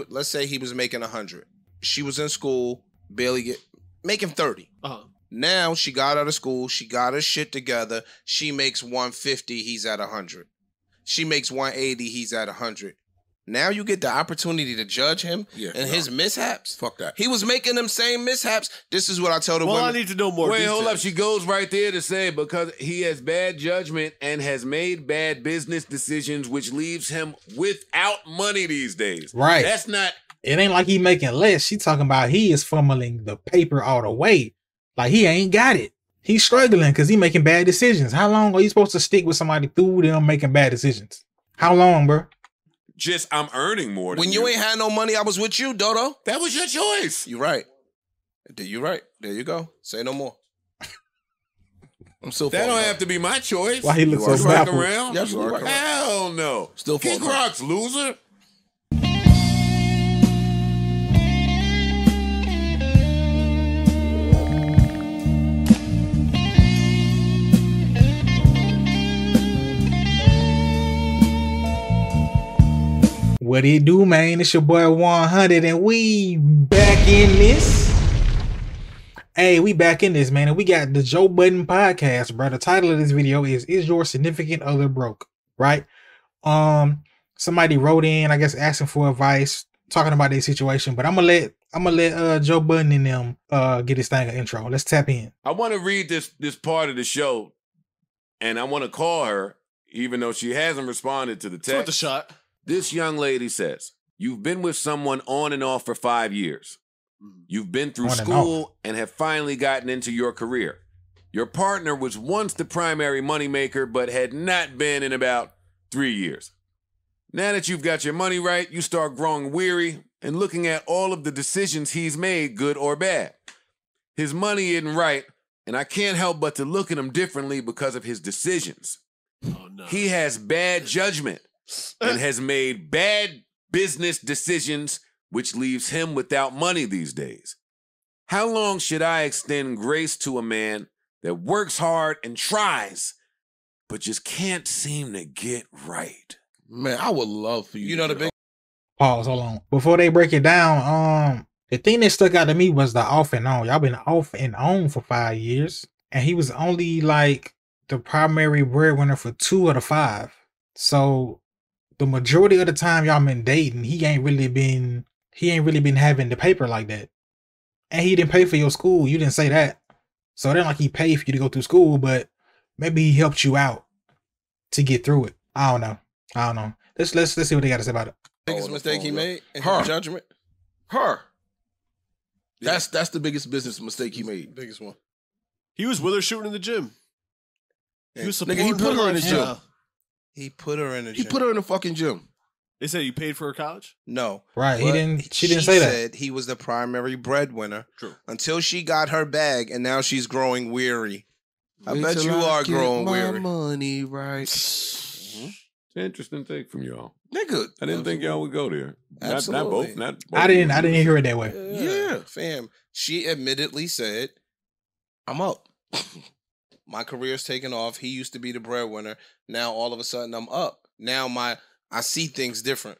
let's say he was making 100. She was in school, making 30. Now she got out of school, she got her shit together. She makes 150, he's at 100. She makes 180, he's at 100. Now you get the opportunity to judge him and his mishaps. Fuck that. He was making them same mishaps. This is what I told the women. I need to know more. Wait, hold up. She goes right there to say because he has bad judgment and has made bad business decisions, which leaves him without money these days. Right. That's not. It ain't like he making less. She talking about he is fumbling the paper all the way. Like he ain't got it. He's struggling because he making bad decisions. How long are you supposed to stick with somebody through them making bad decisions? How long, bro? Just I'm earning more. When you ain't had no money, I was with you, Dodo. That was your choice. You right. You right. There you go. Say no more. I'm still. That don't have to be my choice. Why he looks so baffled? Around? Yes, you are. Hell no. Still Kick rocks, loser. What it do, man? It's your boy 100 and we back in this. Hey, we back in this, man. And we got the Joe Budden podcast, bro. The title of this video is Your Significant Other Broke? Right? Somebody wrote in, I guess, asking for advice, talking about their situation. But I'm gonna let Joe Budden and them get this thing an intro. Let's tap in. I want to read this part of the show, and I want to call her, even though she hasn't responded to the text. It's worth a shot. This young lady says, you've been with someone on and off for 5 years. You've been through school and have finally gotten into your career. Your partner was once the primary moneymaker, but had not been in about 3 years. Now that you've got your money right, you start growing weary and looking at all of the decisions he's made, good or bad. His money isn't right, and I can't help but to look at him differently because of his decisions. Oh, no. He has bad judgment and has made bad business decisions, which leaves him without money these days. How long should I extend grace to a man that works hard and tries, but just can't seem to get right? Man, I would love for you. You know the big Pause, hold on. Before they break it down, the thing that stuck out to me was the off and on. Y'all been off and on for 5 years. And he was only like the primary breadwinner for 2 of the 5. So the majority of the time y'all been dating, he ain't really been having the paper like that. And he didn't pay for your school. You didn't say that. So it ain't like he paid for you to go through school, but maybe he helped you out to get through it. I don't know. Let's see what they got to say about it. biggest mistake he made in his judgment. Her. That's the biggest business mistake he made. Biggest one. He was with her shooting in the gym. He was supporting Nigga, he put her in the gym. Yeah. He put her in the gym. He put her in the fucking gym. They said you paid for her college? No. Right. She didn't say say that. that. He was the primary breadwinner. True. Until she got her bag and now she's growing weary. I bet you are growing weary. Money right. It's an interesting take from y'all. Nigga. I didn't think y'all would go there. Absolutely. Not both. I didn't hear it that way. Yeah. Fam. She admittedly said, I'm up. My career's taken off. He used to be the breadwinner. Now all of a sudden I'm up. Now I see things different.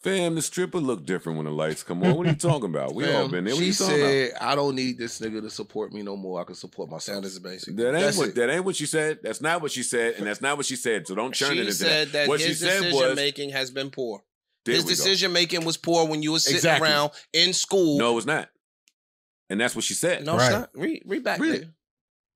Fam, the stripper look different when the lights come on. What are you talking about? We all been there. What She you talking said, I don't need this nigga to support me no more. I can support myself. That is basic. about? That ain't what she said. That's not what she said, and that's not what she said. So don't turn it into said that What his she said decision was, making has been poor. there His we go. decision making was poor when you were sitting Exactly. around in school. No, it's not. And that's what she said. No, Right. it's not. Read back Read there. it.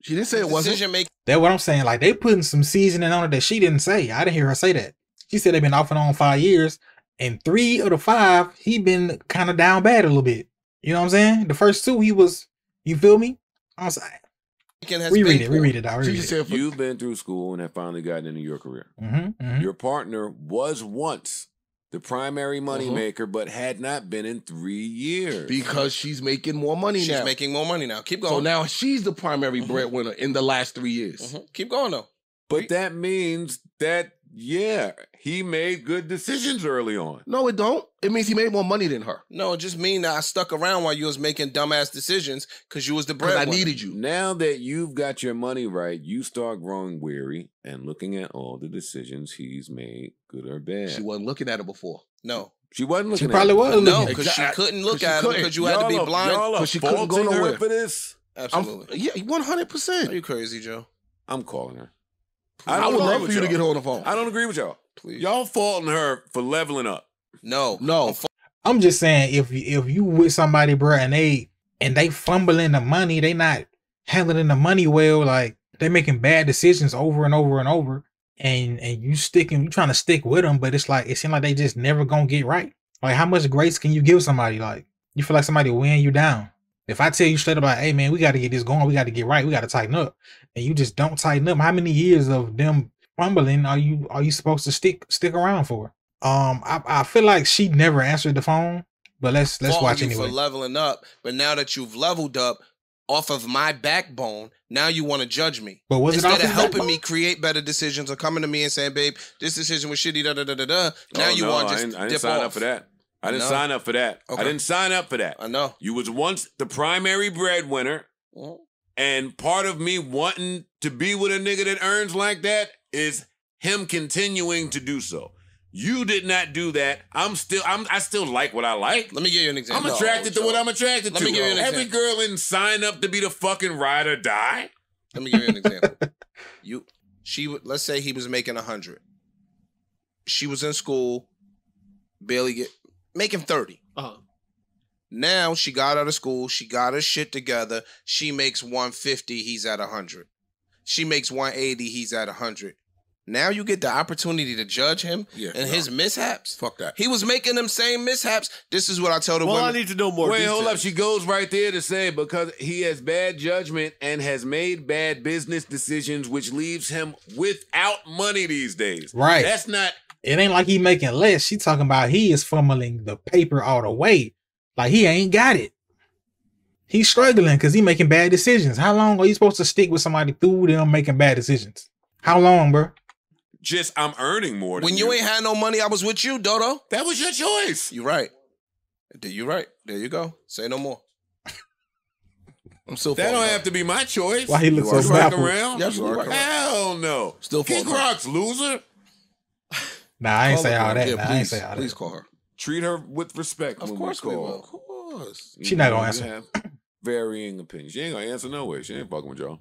She didn't say it wasn't. Decision making. That's what I'm saying. Like they putting some seasoning on it that she didn't say. I didn't hear her say that. She said they've been off and on 5 years. And 3 of the 5, he been kind of down bad a little bit. You know what I'm saying? The first 2, he was, you feel me? I was like, reread it, dog. She just said, You've been through school and have finally gotten into your career. Mm-hmm. Your partner was once the primary moneymaker, but had not been in 3 years. because she's making more money She's now. making more money now. Keep going. So now she's the primary breadwinner in the last 3 years. Keep going though. But that means that, yeah, he made good decisions early on. No, it don't. It means he made more money than her. No, it just mean that I stuck around while you was making dumbass decisions because you was the Because I breadwinner. needed you. Now that you've got your money right, you start growing weary and looking at all the decisions he's made, good or bad. She wasn't looking at her before. No, She wasn't looking. She probably was No, looking. because she couldn't look at him because you had to be blind. Y'all are she couldn't go faulting her nowhere for this. Absolutely. Yeah, 100%. Are you crazy, Joe? I'm calling her. I would love for you to get her on the phone. I don't agree with y'all. Please. Y'all faulting her for leveling up. No. I'm just saying, if you with somebody, bro, and they fumbling the money, they not handling the money well, like they making bad decisions over and over and over, and you trying to stick with them, but it's like it seems like they just never gonna get right. Like, how much grace can you give somebody? Like, you feel like somebody weighing you down. If I tell you straight up, like, hey man, we got to get this going, we got to get right, we got to tighten up, and you just don't tighten up, how many years of them fumbling are you supposed to stick around for? I feel like she never answered the phone, but let's watch anyway. For leveling up, but now that you've leveled up off of my backbone, now you want to judge me. But was instead it of helping me create better decisions or coming to me and saying, "Babe, this decision was shitty." Da da da da da. Now you want to just I didn't dip sign off. up for that. I didn't sign up for that. Okay. I didn't sign up for that. I know. You was once the primary breadwinner, and part of me wanting to be with a nigga that earns like that is him continuing to do so. You did not do that. I still like what I like. Let me give you an example. I'm attracted to what I'm attracted to. Let me give you an example. Every girl didn't sign up to be the fucking ride or die. Let me give you an example. Let's say he was making 100. She was in school, making 30. Now she got out of school. She got her shit together. She makes 150. He's at 100. She makes 180. He's at 100. Now you get the opportunity to judge him and his mishaps. Fuck that. He was making them same mishaps. This is what I tell the women. I need to know more. Wait, details. hold up. She goes right there to say because he has bad judgment and has made bad business decisions, which leaves him without money these days. Right. That's not. It ain't like he making less. She talking about he is fumbling the paper all the way. Like he ain't got it. He's struggling because he making bad decisions. How long are you supposed to stick with somebody through them making bad decisions? How long, bro? Just I'm earning more than when you ain't had no money, I was with you, Dodo. That was your choice. You right. You right. There you go. Say no more. I'm still. That don't have to be my choice. Why he looks so baffled? Around? Yeah, you right. Hell no. Still Kick rocks, loser. Nah, I ain't say all that. Yeah, nah, I ain't say all that. Please call her. Treat her with respect. Of course we will. Of course. She not gonna You answer. have varying opinions. She ain't gonna answer no way. She ain't fucking with y'all.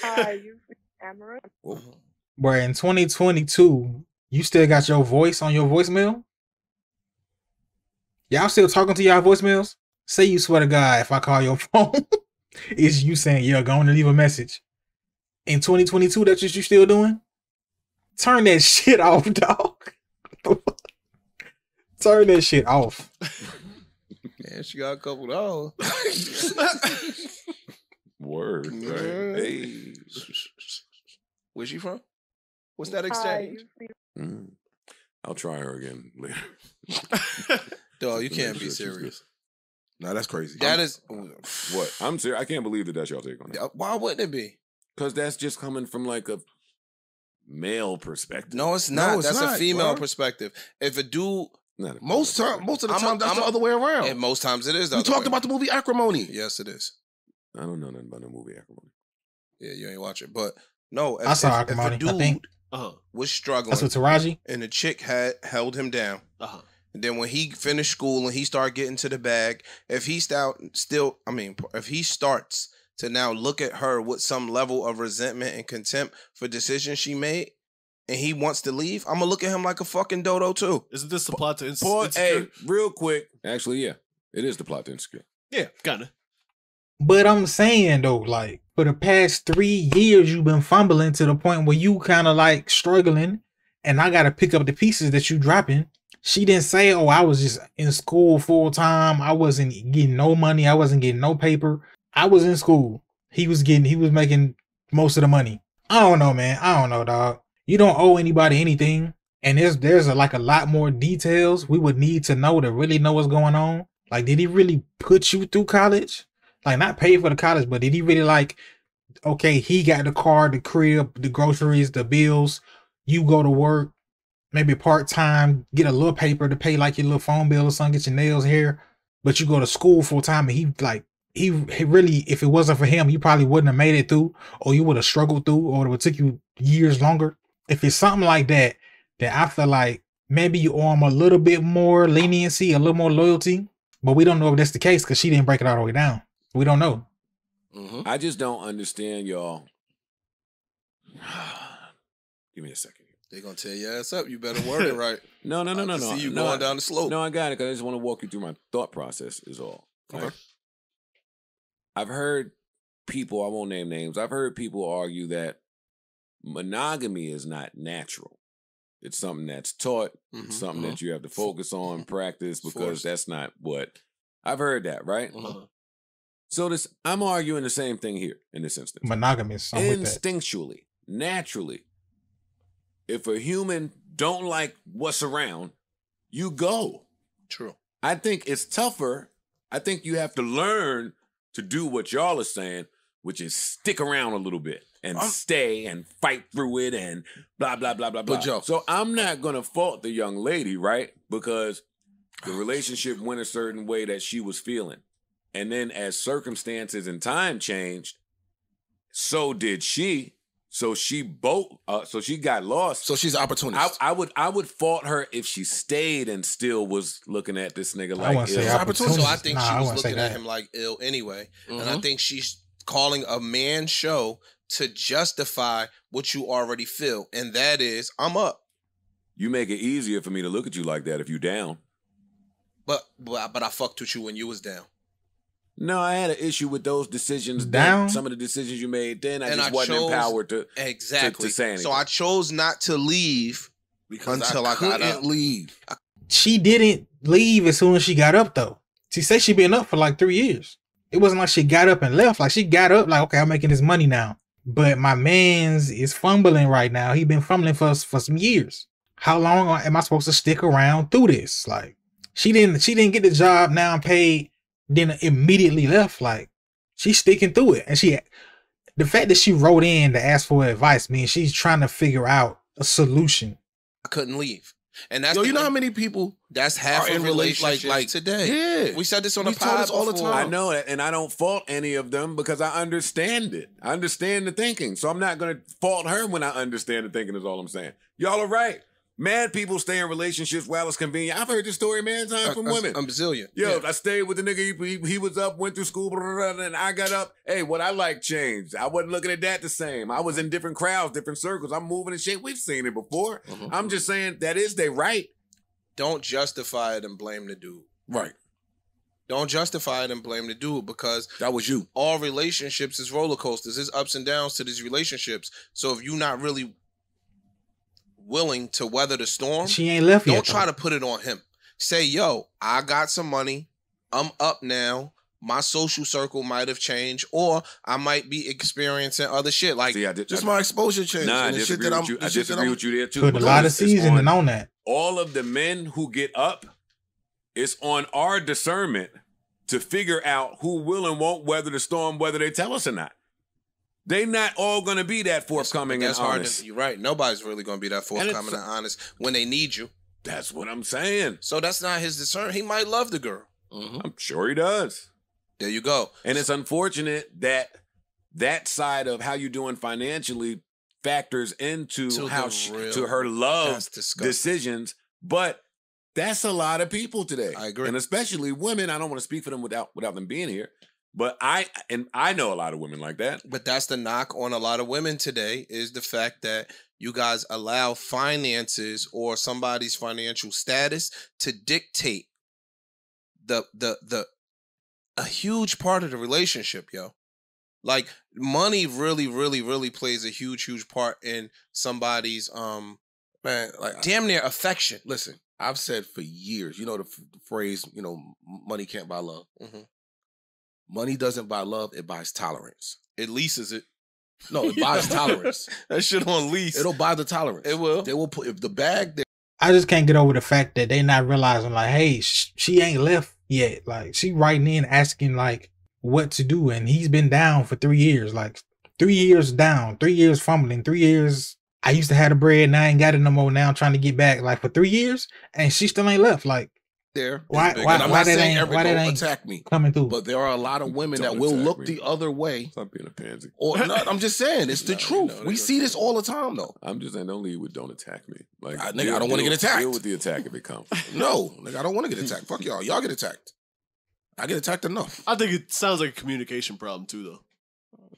Hi, you Amara? Where in 2022, you still got your voice on your voicemail? Y'all still talking to y'all voicemails? Say you swear to God, if I call your phone, it's you saying, yeah, go on and leave a message. In 2022, that's what you still doing? Turn that shit off, dog. Turn that shit off. Man, she got a couple dollars. Word. Right. Hey. Where's she from? What's that exchange? I'll try her again later. Dog, you can't be serious. Nah, that's crazy. That is What? I'm serious. I can't believe that that's y'all take on it. why wouldn't it be? Because that's just coming from like a male perspective. No, it's not. it's That's not, a female bro. perspective. If a dude, Most of the time, that's I'm the other way around. and most times it is. The We other talked way. about the movie Acrimony. Yes, it is. I don't know nothing about the movie Acrimony. Yeah, you ain't watch it, but no. If, I saw if a Acrimony, I dude think. was struggling, That's with Taraji? and the chick had held him down. And then when he finished school and he started getting to the bag, if he if he starts to now look at her with some level of resentment and contempt for decisions she made, and he wants to leave, I'm gonna look at him like a fucking dodo too. Isn't this the plot to Hey, Insecure? real quick. Actually, yeah. It is the plot to Insecure. Yeah, kinda. But I'm saying though, like for the past 3 years, you've been fumbling to the point where you kind of like struggling, and I got to pick up the pieces that you dropping. She didn't say, "Oh, I was just in school full time. I wasn't getting no money. I wasn't getting no paper. I was in school. He was making most of the money." I don't know, man. I don't know, dog. You don't owe anybody anything, and there's a lot more details we would need to know to really know what's going on. Like, did he really put you through college? Like, not pay for the college, but did he really okay, he got the car, the crib, the groceries, the bills. You go to work, maybe part-time, get a little paper to pay like your little phone bill or something, get your nails, hair, but you go to school full-time, and he really, if it wasn't for him, you probably wouldn't have made it through, or you would have struggled through, or it would take you years longer. If it's something like that, then I feel like maybe you owe him a little bit more leniency, a little more loyalty. But we don't know if that's the case because she didn't break it all the way down. We don't know. I just don't understand, y'all. Give me a second. They're going to tear your ass up. You better word it right. No. See you going down the slope. No, I got it because I just want to walk you through my thought process is all. Okay. Right? I've heard people, I won't name names, I've heard people argue that monogamy is not natural. It's something that's taught, it's something that you have to focus on, practice, because that's not what... I've heard that, right? So I'm arguing the same thing here in this instance. Monogamy is something instinctually, naturally, if a human don't like what's around, you go. True. I think it's tougher. I think you have to learn to do what y'all are saying, which is stick around a little bit and stay and fight through it and blah, blah, blah, blah, blah. So I'm not going to fault the young lady, right? Because the relationship went a certain way that she was feeling. And then as circumstances and time changed, so did she. So she so she got lost. So she's an opportunist. I would fault her if she stayed and still was looking at this nigga like ill. So I think she was looking at him like ill anyway. And I think she's calling a man show to justify what you already feel. And that is, I'm up. You make it easier for me to look at you like that if you down. But I fucked with you when you was down. No, I had an issue with those decisions. Down? Some of the decisions you made then, I wasn't empowered to to say anything. So I chose not to leave until I got up. Leave. She didn't leave as soon as she got up, though. She said she been up for like 3 years. It wasn't like she got up and left. Like, she got up like, okay, I'm making this money now. But my man's is fumbling right now. He been fumbling for some years. How long am I supposed to stick around through this? Like, she didn't get the job now and paid, then immediately left. Like, she's sticking through it. And the fact that she wrote in to ask for advice means she's trying to figure out a solution. I couldn't leave. And that's you know how many people that's half are in relationships like today. Yeah. We said this on the pod all the time. I know that, and I don't fault any of them because I understand it. I understand the thinking. So I'm not going to fault her when I understand the thinking is all I'm saying. Y'all are right. Mad people stay in relationships while it's convenient. I've heard this story many times from women. I'm Brazilian. Yo, I stayed with the nigga. He was up, went through school, blah, blah, blah, and I got up. Hey, what I like changed. I wasn't looking at that the same. I was in different crowds, different circles. I'm moving and shit. We've seen it before. I'm just saying that is they right. Don't justify it and blame the dude. Right. Don't justify it and blame the dude because that was you. All relationships is roller coasters. There's ups and downs to these relationships. So if you're not really willing to weather the storm, she ain't left yet. Don't try to put it on him. Say, yo, I got some money. I'm up now. My social circle might have changed, or I might be experiencing other shit. Like, just my exposure changed. Nah, I disagree with you there too. Put a lot of seasoning on that. All of the men who get up, it's on our discernment to figure out who will and won't weather the storm, whether they tell us or not. They not all going to be that forthcoming and honest. You're right. Nobody's really going to be that forthcoming and honest when they need you. That's what I'm saying. So that's not his discernment. He might love the girl. I'm sure he does. There you go. And it's unfortunate that that side of how you're doing financially factors into how to her love decisions. But that's a lot of people today. I agree. And especially women. I don't want to speak for them without them being here. But I know a lot of women like that. But that's the knock on a lot of women today is the fact that you guys allow finances or somebody's financial status to dictate a huge part of the relationship, yo. Like, money really, really, really plays a huge part in somebody's damn near affection. Listen, I've said for years, you know the phrase, money can't buy love. Money doesn't buy love, it buys tolerance. It leases it. No, it buys tolerance. That shit on lease. It'll buy the tolerance. It will. They will put if the bag. I just can't get over the fact that they not realizing like, hey, she ain't left yet. Like, she writing in asking like what to do, and he's been down for 3 years. Like 3 years down, 3 years fumbling, 3 years. I used to have the bread, now I ain't got it no more. Now I'm trying to get back. Like for 3 years, and she still ain't left. Like, there. Why And I'm not saying every why girl they ain't attack me, coming through? but there are a lot of women that Don't will attack look me. the other way. Stop being a pansy. Or no, I'm just saying, it's the truth. no, We see this all the time, though. I'm just saying, don't leave with don't attack me. Like, Nigga, I don't want to get attacked. Deal with the attack if it comes. No, nigga, I don't want to get attacked. Fuck y'all. Y'all get attacked. I get attacked enough. I think it sounds like a communication problem too, though.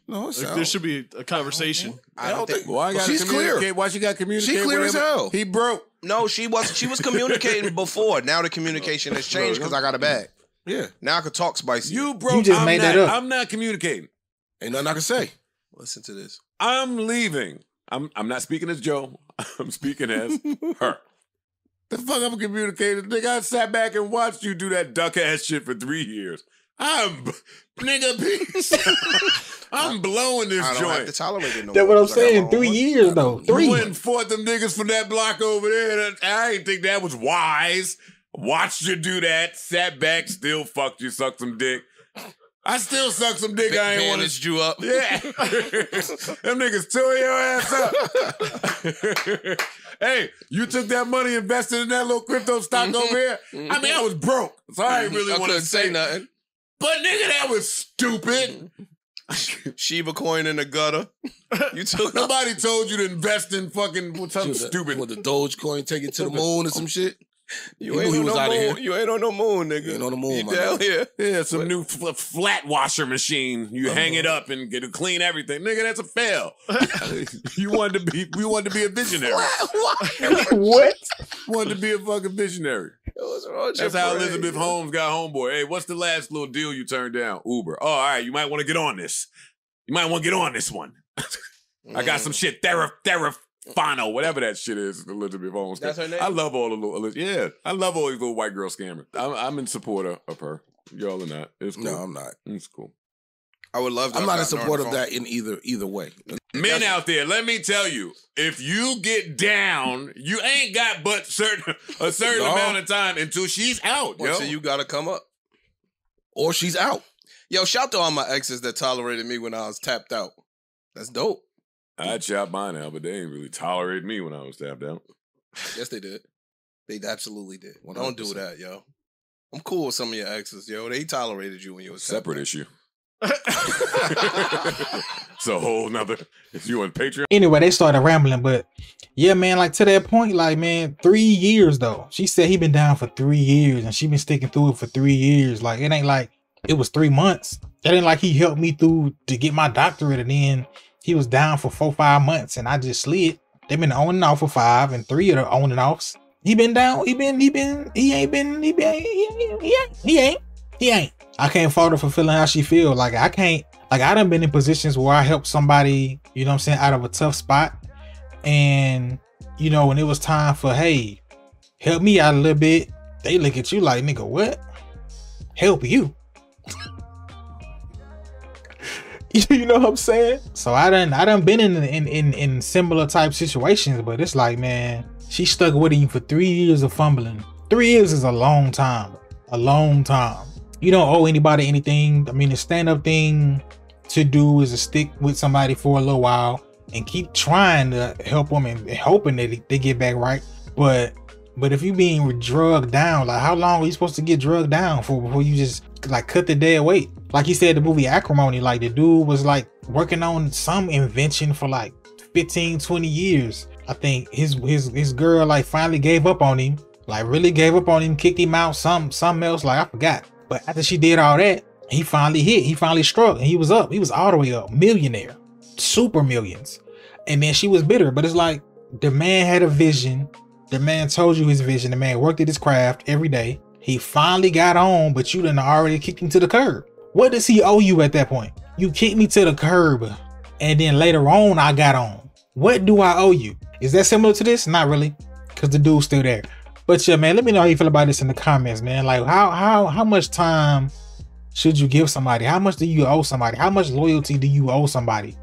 No, it's Like, there should be a conversation. I don't think. Why she's clear. Why she got to communicate? She clear with as him? hell. He broke. No, she was communicating before. Now the communication has changed because I got a bag. Yeah. Now I could talk spicy. You broke. You just made that up. I'm not communicating. Ain't nothing I can say. Listen to this. I'm leaving. I'm not speaking as Joe. I'm speaking as her. The fuck I'm communicating? Nigga, I sat back and watched you do that duck ass shit for 3 years. Nigga, peace. I'm blowing this I don't have to joint. tolerate it no That's more. what I'm 'cause I got saying. my 3 own money. years though. You 3. went and fought them niggas from that block over there. I didn't think that was wise. Watched you do that. Sat back, still fucked you, sucked some dick. I still suck some dick. I ain't want to. Bandaged you up. Yeah. Them niggas tore your ass up. Hey, you took that money, invested in that little crypto stock over here. I mean, I was broke, so I ain't really I want to couldn't say nothing. But nigga, that was stupid. Shiba coin in the gutter. You took Nobody told you to invest in fucking something stupid. With the Dogecoin, take it to the moon or some shit. You He ain't knew he on was no outta moon. here. You ain't on no moon, nigga. You ain't on the moon, You my down nigga. here. Yeah, some new flat washer machine. You hang it up and get to clean everything. Nigga, that's a fail. We wanted to be a visionary. What? Wanted to be a fucking visionary. What's wrong with That's your how brain? Elizabeth Holmes got homeboy. Hey, what's the last little deal you turned down? Uber. Oh, all right. You might want to get on this. You might want to get on this one. I got some shit. Therafano, whatever that shit is. Elizabeth Holmes. That's her name? I love all the little. Yeah, I love all these little white girl scammers. I'm in support of her. Y'all are not. It's cool. No, I'm not. It's cool. I would love to. I'm have not in gotten her on support the of phone. that in either way. Men out there, let me tell you, if you get down, you ain't got but a certain No. amount of time until she's out, yo. So you gotta come up. Or she's out. Yo, shout to all my exes that tolerated me when I was tapped out. That's dope. I chopped mine out, but they ain't really tolerate me when I was tapped out. Yes, they did. They absolutely did. 100%. Don't do that, yo. I'm cool with some of your exes, yo. They tolerated you when you was tapped Separate out. issue. It's a whole nother. If you on Patreon, Anyway, they started rambling, but yeah, man, like to that point, like, man, 3 years though. She said he been down for 3 years and she been sticking through it for 3 years. Like, it ain't like it was 3 months. It ain't like he helped me through to get my doctorate and then he was down for 4-5 months and I just slid. They been on and off for 5 and 3 of the on and offs. He been down. He ain't. I can't fault her for feeling how she feel. Like I can't. Like I done been in positions where I helped somebody, you know what I'm saying, out of a tough spot. And, you know, when it was time for, hey, help me out a little bit, they look at you like, nigga, what? Help you? You know what I'm saying? So I done been in similar type situations, but it's like, man, she stuck with him for 3 years of fumbling. 3 years is a long time. A long time. You don't owe anybody anything. I mean, the stand-up thing to do is to stick with somebody for a little while and keep trying to help them and hoping that they get back right. But if you being drugged down, like how long are you supposed to get drugged down for before you just like cut the dead weight? Like he said, the movie Acrimony, like the dude was like working on some invention for like 15-20 years. I think his girl like finally gave up on him, like really gave up on him, kicked him out, something else, like I forgot. But after she did all that, he finally struck and he was up. He was all the way up, millionaire, super millions. And then she was bitter, but it's like the man had a vision. The man told you his vision. The man worked at his craft every day. He finally got on, but you done already kicked him to the curb. What does he owe you at that point? You kicked me to the curb and then later on I got on. What do I owe you? Is that similar to this? Not really, because the dude's still there. But yeah, man, let me know how you feel about this in the comments, man. Like how much time should you give somebody? How much do you owe somebody? How much loyalty do you owe somebody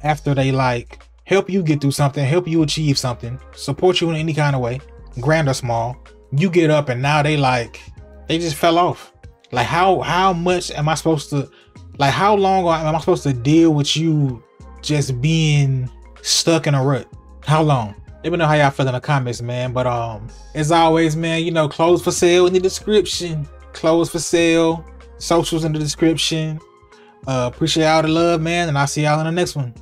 after they like help you get through something, help you achieve something, support you in any kind of way, grand or small? You get up and now they just fell off. Like how much am I supposed to, like how long am I supposed to deal with you just being stuck in a rut? How long? Let me know how y'all feel in the comments, man. But as always, man, you know, clothes for sale in the description. Clothes for sale. Socials in the description. Appreciate all the love, man, and I'll see y'all in the next one.